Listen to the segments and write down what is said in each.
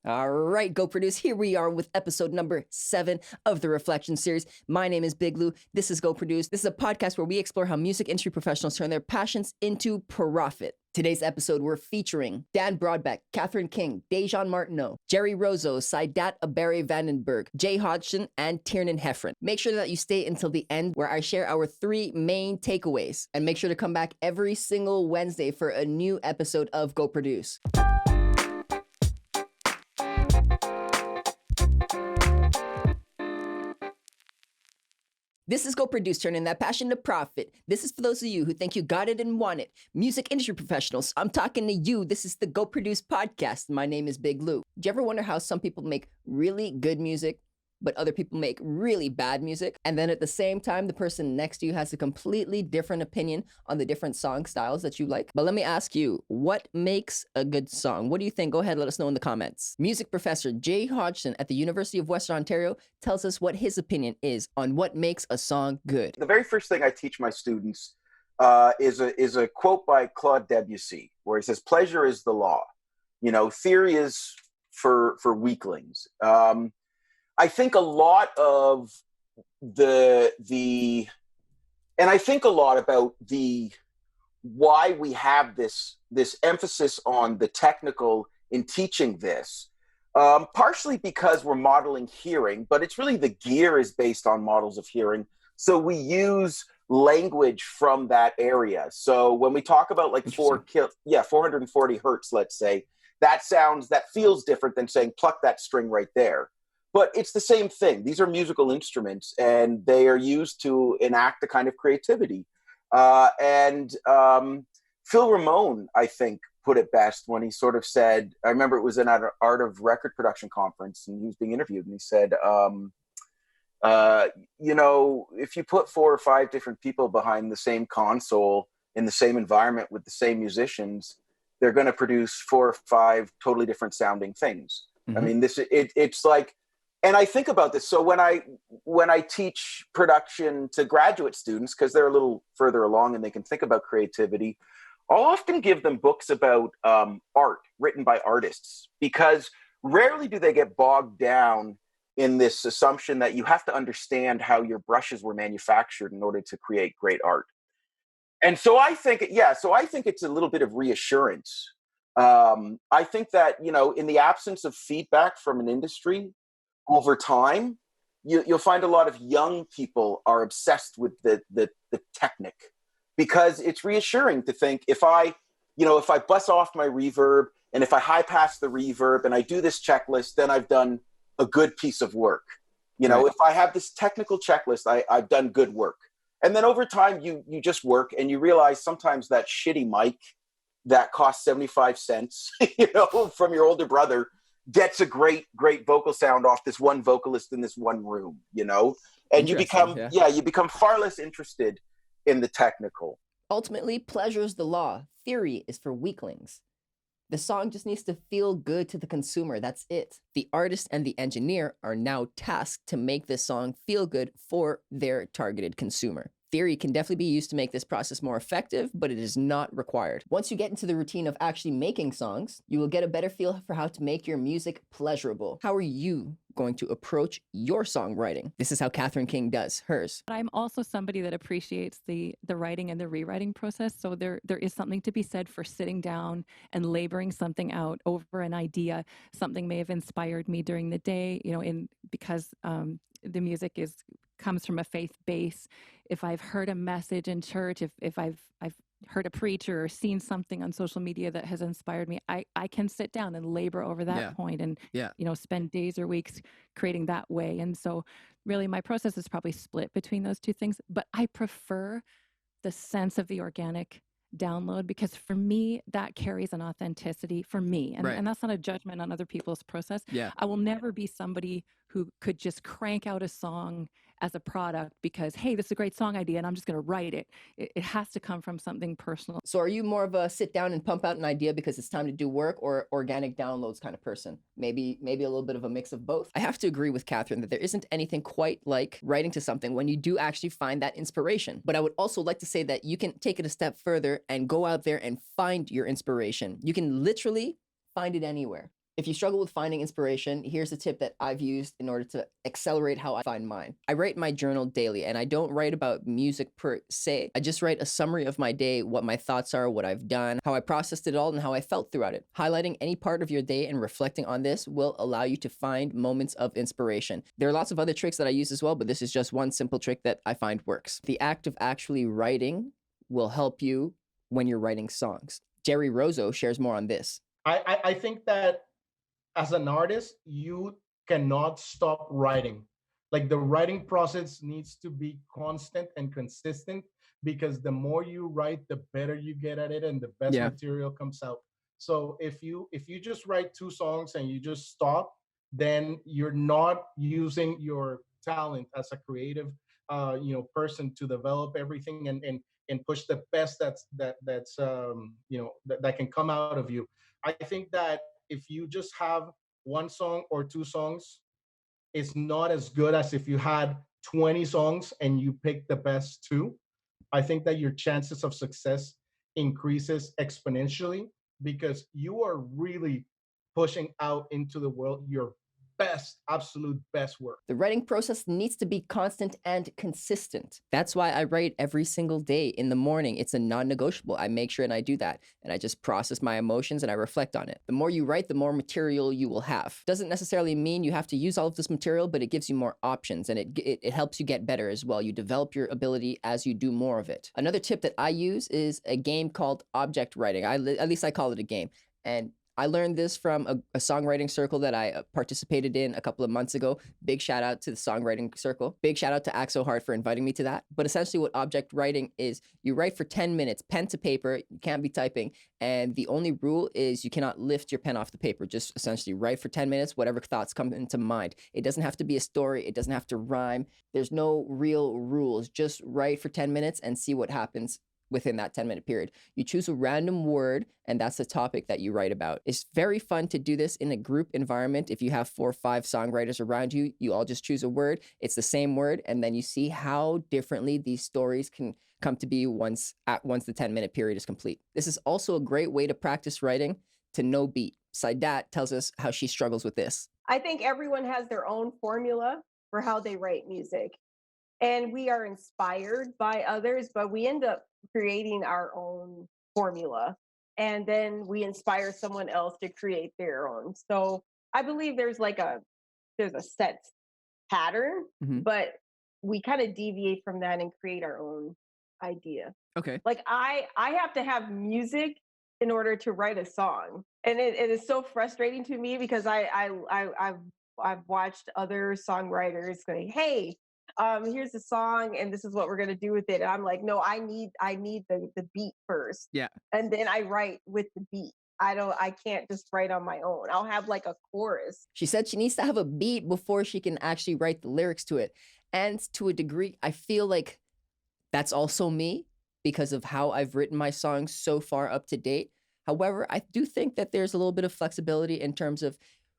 All right, Go Produce. Here we are with episode number 7 of the Reflection series. My name is Big Lou. This is Go Produce. This is a podcast where we explore how music industry professionals turn their passions into profit. Today's episode, we're featuring Dan Brodbeck, Kathryn King, Dajaun Martineau, Gerry Rozo, Saidat Abari-Vandenberg, Hodgson, and Tiernan Heffron. Make sure that you stay until the end where I share our 3 main takeaways. And make sure to come back every single Wednesday for a new episode of Go Produce. This is Go Produce, turning that passion to profit. This is for those of you who think you got it and want it. Music industry professionals, I'm talking to you. This is the Go Produce podcast. My name is Big Lou. Do you ever wonder how some people make really good music, but other people make really bad music? And then at the same time, the person next to you has a completely different opinion on the different song styles that you like. But let me ask you, what makes a good song? What do you think? Go ahead, let us know in the comments. Music professor J. Hodgson at the University of Western Ontario tells us what his opinion is on what makes a song good. The very first thing I teach my students is a quote by Claude Debussy, where he says, "Pleasure is the law. Theory is for weaklings." I think a lot of and I think a lot about why we have this emphasis on the technical in teaching this, partially because we're modeling hearing, but it's really the gear is based on models of hearing. So we use language from that area. So when we talk about like 440 hertz, let's say, that feels different than saying pluck that string right there. But it's the same thing. These are musical instruments, and they are used to enact a kind of creativity. Phil Ramone, I think, put it best when he sort of said, I remember it was in an Art of Record Production conference, and he was being interviewed, and he said, if you put 4 or 5 different people behind the same console in the same environment with the same musicians, they're going to produce 4 or 5 totally different sounding things. Mm-hmm. I mean, it's like, and I think about this. So when I teach production to graduate students, because they're a little further along and they can think about creativity, I'll often give them books about art written by artists, because rarely do they get bogged down in this assumption that you have to understand how your brushes were manufactured in order to create great art. And so I think it's a little bit of reassurance. I think that, in the absence of feedback from an industry, over time, you'll find a lot of young people are obsessed with the technique, because it's reassuring to think if I bust off my reverb and if I high pass the reverb and I do this checklist, then I've done a good piece of work. Right. If I have this technical checklist, I've done good work. And then over time, you just work and you realize sometimes that shitty mic that costs 75 cents, from your older brother, gets a great vocal sound off this one vocalist in this one room, and you become far less interested in the technical. Ultimately, pleasure is the law. Theory is for weaklings. The song just needs to feel good to the consumer. That's it. The artist and the engineer are now tasked to make this song feel good for their targeted consumer. Theory can definitely be used to make this process more effective, but it is not required. Once you get into the routine of actually making songs, you will get a better feel for how to make your music pleasurable. How are you going to approach your songwriting? This is how Kathryn King does hers. But I'm also somebody that appreciates the writing and the rewriting process. So there is something to be said for sitting down and laboring something out over an idea. Something may have inspired me during the day, because the music comes from a faith base. If I've heard a message in church, if I've heard a preacher or seen something on social media that has inspired me, I can sit down and labor over that point and spend days or weeks creating that way. And so really my process is probably split between those two things, but I prefer the sense of the organic download, because for me that carries an authenticity for me, and that's not a judgment on other people's process. I will never be somebody who could just crank out a song as a product because, hey, this is a great song idea and I'm just going to write it. It has to come from something personal. So are you more of a sit down and pump out an idea because it's time to do work, or organic downloads kind of person? Maybe a little bit of a mix of both. I have to agree with Kathryn that there isn't anything quite like writing to something when you do actually find that inspiration. But I would also like to say that you can take it a step further and go out there and find your inspiration. You can literally find it anywhere. If you struggle with finding inspiration, here's a tip that I've used in order to accelerate how I find mine. I write in my journal daily, and I don't write about music per se. I just write a summary of my day, what my thoughts are, what I've done, how I processed it all, and how I felt throughout it. Highlighting any part of your day and reflecting on this will allow you to find moments of inspiration. There are lots of other tricks that I use as well, but this is just one simple trick that I find works. The act of actually writing will help you when you're writing songs. Gerry Rozo shares more on this. I think that as an artist, you cannot stop writing. Like the writing process needs to be constant and consistent, because the more you write, the better you get at it and the best material comes out. So if you just write 2 songs and you just stop, then you're not using your talent as a creative person to develop everything and push the best that's that can come out of you. I think that if you just have 1 song or 2 songs, it's not as good as if you had 20 songs and you pick the best 2. I think that your chances of success increases exponentially, because you are really pushing out into the world your best, absolute best work. The writing process needs to be constant and consistent. That's why I write every single day in the morning. It's a non-negotiable. I make sure and I do that. And I just process my emotions and I reflect on it. The more you write, the more material you will have. Doesn't necessarily mean you have to use all of this material, but it gives you more options, and it helps you get better as well. You develop your ability as you do more of it. Another tip that I use is a game called object writing. At least I call it a game. And I learned this from a songwriting circle that I participated in a couple of months ago. Big shout out to the songwriting circle. Big shout out to Act So Hard for inviting me to that. But essentially what object writing is, you write for 10 minutes, pen to paper, you can't be typing. And the only rule is you cannot lift your pen off the paper. Just essentially write for 10 minutes, whatever thoughts come into mind. It doesn't have to be a story. It doesn't have to rhyme. There's no real rules. Just write for 10 minutes and see what happens within that 10-minute period. You choose a random word, and that's the topic that you write about. It's very fun to do this in a group environment. If you have 4 or 5 songwriters around you, you all just choose a word. It's the same word, and then you see how differently these stories can come to be once the 10-minute period is complete. This is also a great way to practice writing to no beat. Saidat tells us how she struggles with this. I think everyone has their own formula for how they write music. And we are inspired by others, but we end up creating our own formula. And then we inspire someone else to create their own. So I believe there's a set pattern, but we kind of deviate from that and create our own idea. Okay. Like I have to have music in order to write a song. And it is so frustrating to me, because I've watched other songwriters going, hey, here's the song and this is what we're going to do with it. And I'm like, no, I need the beat first. Yeah. And then I write with the beat. I can't just write on my own. I'll have like a chorus. She said she needs to have a beat before she can actually write the lyrics to it. And to a degree, I feel like that's also me, because of how I've written my songs so far up to date. However, I do think that there's a little bit of flexibility in terms of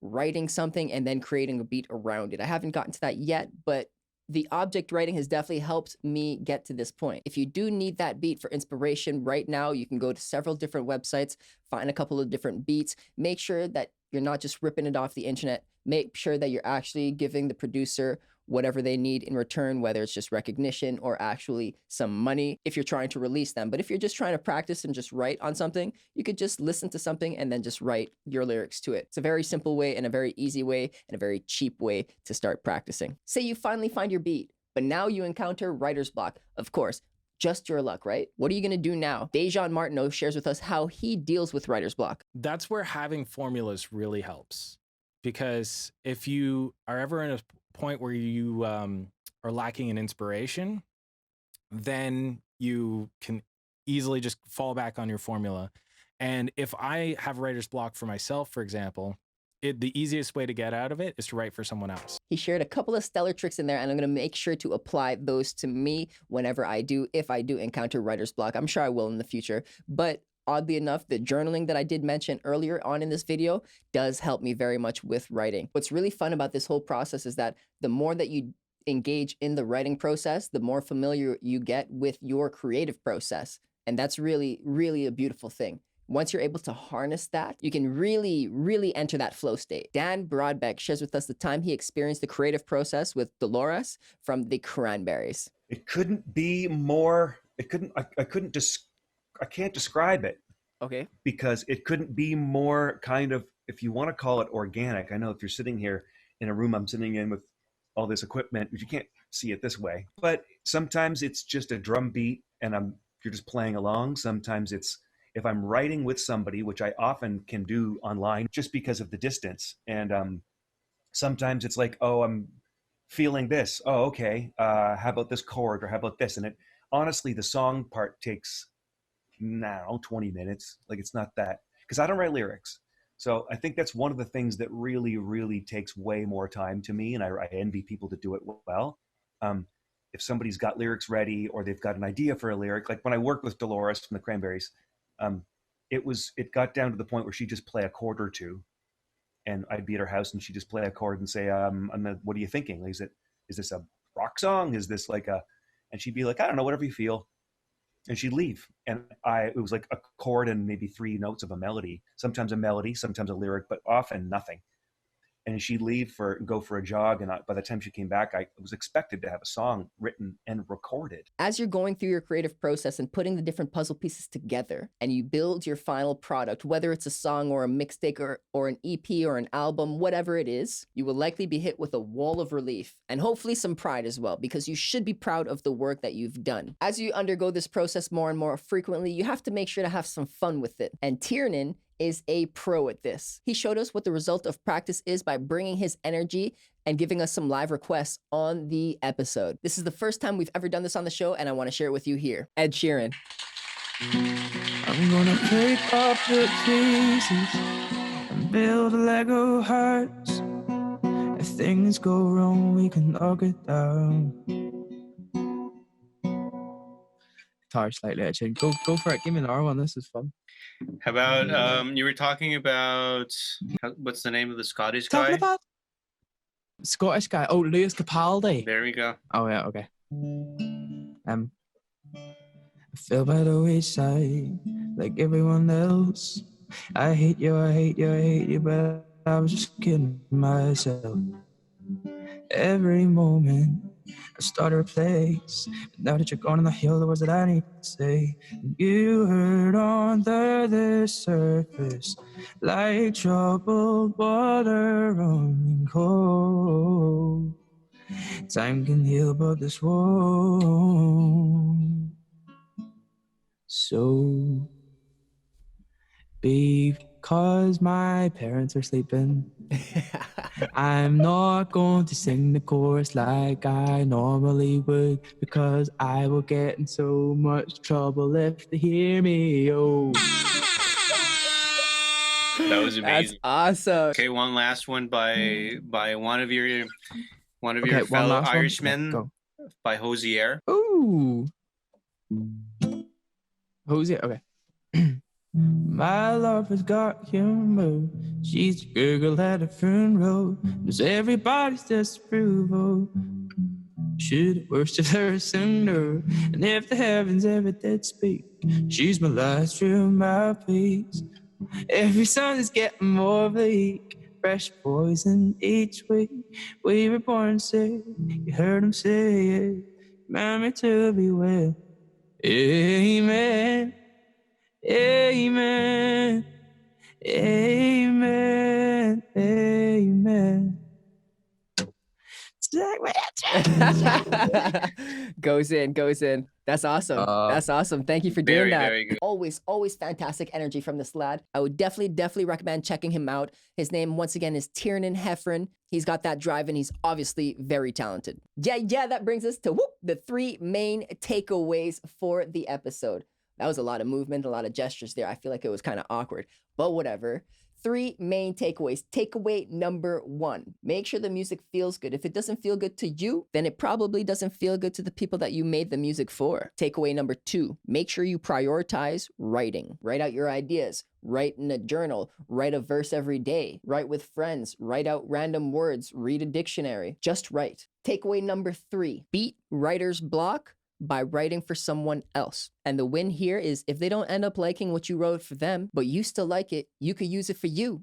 writing something and then creating a beat around it. I haven't gotten to that yet, but the object writing has definitely helped me get to this point. If you do need that beat for inspiration right now, you can go to several different websites, find a couple of different beats, make sure that you're not just ripping it off the internet, make sure that you're actually giving the producer whatever they need in return, whether it's just recognition or actually some money if you're trying to release them. But if you're just trying to practice and just write on something, you could just listen to something and then just write your lyrics to it. It's a very simple way and a very easy way and a very cheap way to start practicing. Say you finally find your beat, but now you encounter writer's block. Of course, just your luck, right? What are you gonna do now? Dajaun Martineau shares with us how he deals with writer's block. That's where having formulas really helps. Because if you are ever in a point where you are lacking in inspiration, then you can easily just fall back on your formula. And if I have writer's block for myself, for example, the easiest way to get out of it is to write for someone else. He shared a couple of stellar tricks in there, and I'm going to make sure to apply those to me whenever I do, if I do encounter writer's block. I'm sure I will in the future. But oddly enough, the journaling that I did mention earlier on in this video does help me very much with writing. What's really fun about this whole process is that the more that you engage in the writing process, the more familiar you get with your creative process. And that's really, really a beautiful thing. Once you're able to harness that, you can really, really enter that flow state. Dan Brodbeck shares with us the time he experienced the creative process with Dolores from the Cranberries. It couldn't be more, I can't describe it. Okay. Because it couldn't be more kind of, if you want to call it organic. I know if you're sitting here in a room I'm sitting in with all this equipment, you can't see it this way. But sometimes it's just a drum beat and you're just playing along. Sometimes it's, if I'm writing with somebody, which I often can do online just because of the distance. And sometimes it's like, oh, I'm feeling this. Oh, okay. How about this chord, or how about this? And it, honestly, the song part takes now 20 minutes. Like, it's not that, because I don't write lyrics. So I think that's one of the things that really, really takes way more time to me. And I envy people that do it well. If somebody's got lyrics ready, or they've got an idea for a lyric, like when I worked with Dolores from the Cranberries, it got down to the point where she'd just play a chord or two, and I'd be at her house and she'd just play a chord and say, what are you thinking? Is this a rock song? Is this like and she'd be like, I don't know, whatever you feel. And she'd leave. And it was like a chord and maybe 3 notes of a melody, sometimes a lyric, but often nothing. And she'd leave go for a jog. And by the time she came back, I was expected to have a song written and recorded. As you're going through your creative process and putting the different puzzle pieces together, and you build your final product, whether it's a song or a mixtape or an EP or an album, whatever it is, you will likely be hit with a wall of relief and hopefully some pride as well, because you should be proud of the work that you've done. As you undergo this process more and more frequently, you have to make sure to have some fun with it. And Tiernan is a pro at this. He showed us what the result of practice is by bringing his energy and giving us some live requests on the episode. This is the first time we've ever done this on the show, and I want to share it with you here. Ed Sheeran. I'm gonna pick up the pieces and build Lego hearts. If things go wrong, we can knock it down. Guitar slightly edging. Go for it. Give me another one. This is fun. How about you were talking about what's the name of the Scottish guy? Talking about Scottish guy. Oh, Lewis Capaldi. There we go. Oh yeah, okay. I fell by the wayside like everyone else. I hate you, but I was just kidding myself. Every moment I started a place, but now that you're gone on the hill, the words that I need to say, you hurt on the surface, like troubled water running cold. Time can heal, but this won't. So, because my parents are sleeping, I'm not going to sing the chorus like I normally would, because I will get in so much trouble if they hear me. Oh, that was amazing. That's awesome. Okay, one last one by one of your Okay, fellow one Irishmen, go. by Hosier. Ooh. Hosier, okay. My love has got humor. She's a girl at a funeral. There's everybody's disapproval. Should have worshipped her sooner. And if the heavens ever did speak, she's my last true mouthpiece. Every song is getting more bleak. Fresh poison each week. We were born sick. You heard him say it. Meant me to be well. Amen. Amen. Amen. Amen. Goes in. That's awesome. That's awesome. Thank you for doing Very, that. very good. Always fantastic energy from this lad. I would definitely recommend checking him out. His name, once again, is Tiernan Heffron. He's got that drive, and he's obviously very talented. Yeah, that brings us to the 3 main takeaways for the episode. That was a lot of movement, a lot of gestures there. I feel like it was kind of awkward, but whatever. 3 main takeaways. Takeaway number 1, make sure the music feels good. If it doesn't feel good to you, then it probably doesn't feel good to the people that you made the music for. Takeaway number 2, make sure you prioritize writing. Write out your ideas. Write in a journal. Write a verse every day. Write with friends. Write out random words. Read a dictionary. Just write. Takeaway number 3, beat writer's block by writing for someone else. And the win here is if they don't end up liking what you wrote for them, but you still like it, you could use it for you.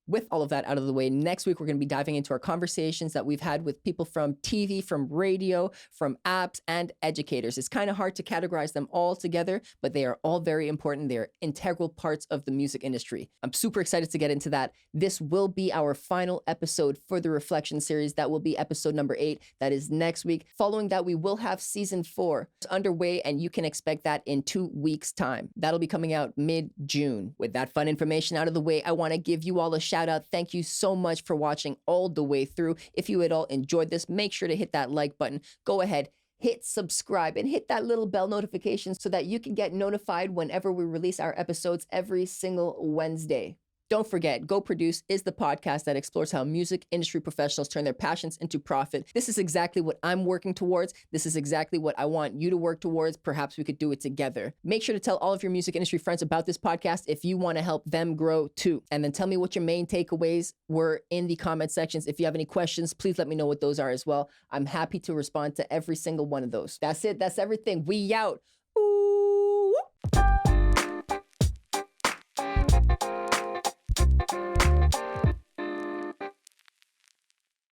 With all of that out of the way, next week we're going to be diving into our conversations that we've had with people from TV, from radio, from apps, and educators. It's kind of hard to categorize them all together, but they are all very important. They're integral parts of the music industry. I'm super excited to get into that. This will be our final episode for the Reflection series. That will be episode number 8. That is next week. Following that, we will have season 4 underway, and you can expect that in 2 weeks' time. That'll be coming out mid-June. With that fun information out of the way, I want to give you all a shout out. Thank you so much for watching all the way through. If you at all enjoyed this, make sure to hit that like button. Go ahead, hit subscribe, and hit that little bell notification so that you can get notified whenever we release our episodes every single Wednesday. Don't forget, Go Produce is the podcast that explores how music industry professionals turn their passions into profit. This is exactly what I'm working towards. This is exactly what I want you to work towards. Perhaps we could do it together. Make sure to tell all of your music industry friends about this podcast if you want to help them grow too. And then tell me what your main takeaways were in the comment sections. If you have any questions, please let me know what those are as well. I'm happy to respond to every single one of those. That's it. That's everything. We out.